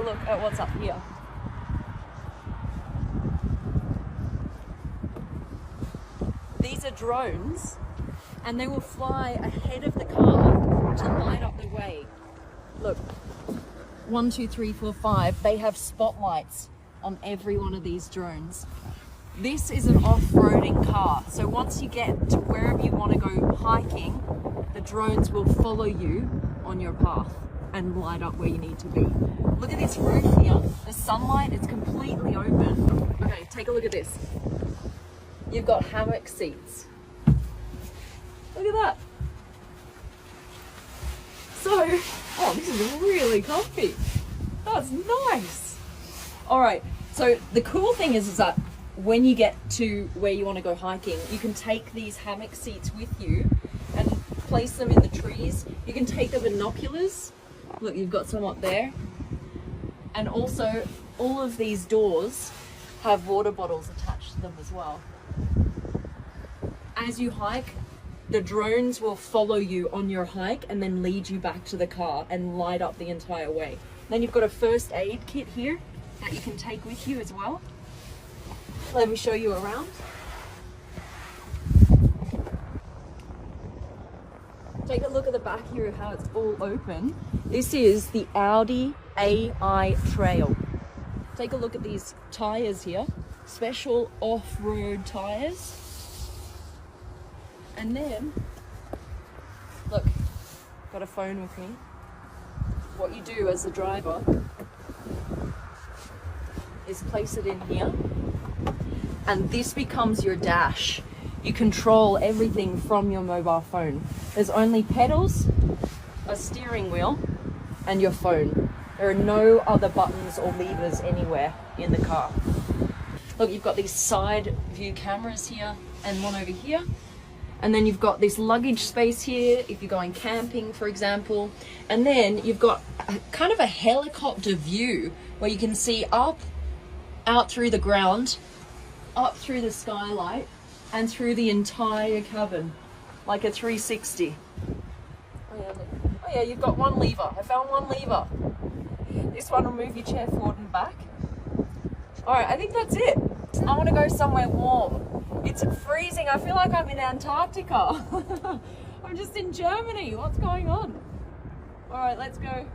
a look at what's up here. These are drones, and they will fly ahead of the car to light up the way. Look, 1, 2, 3, 4, 5. They have spotlights on every one of these drones. This is an off-roading car, so once you get to wherever you want to go hiking, the drones will follow you on your path and light up where you need to be. Look at this roof here. The sunlight is completely open. Okay, take a look at this. You've got hammock seats. Look at that. So, oh, this is really comfy. That's nice. All right, so the cool thing is that when you get to where you want to go hiking, you can take these hammock seats with you and place them in the trees. You can take the binoculars. Look, you've got some up there. And also, all of these doors have water bottles attached to them as well. As you hike, the drones will follow you on your hike and then lead you back to the car and light up the entire way. Then you've got a first aid kit here that you can take with you as well. Let me show you around. Take a look at the back here of how it's all open. This is the Audi AI trail. Take a look at these tyres here. Special off-road tyres. And then, look, got a phone with me. What you do as the driver is place it in here, and this becomes your dash. You control everything from your mobile phone. There's only pedals, a steering wheel, and your phone. There are no other buttons or levers anywhere in the car. Look, you've got these side view cameras here and one over here. And then you've got this luggage space here if you're going camping, for example. And then you've got kind of a helicopter view where you can see up, out through the ground, up through the skylight, and through the entire cabin, like a 360. Oh yeah, you've got one lever. I found one lever. This one will move your chair forward and back. All right, I think that's it. I want to go somewhere warm. It's freezing. I feel like I'm in Antarctica. I'm just in Germany. What's going on? All right, let's go.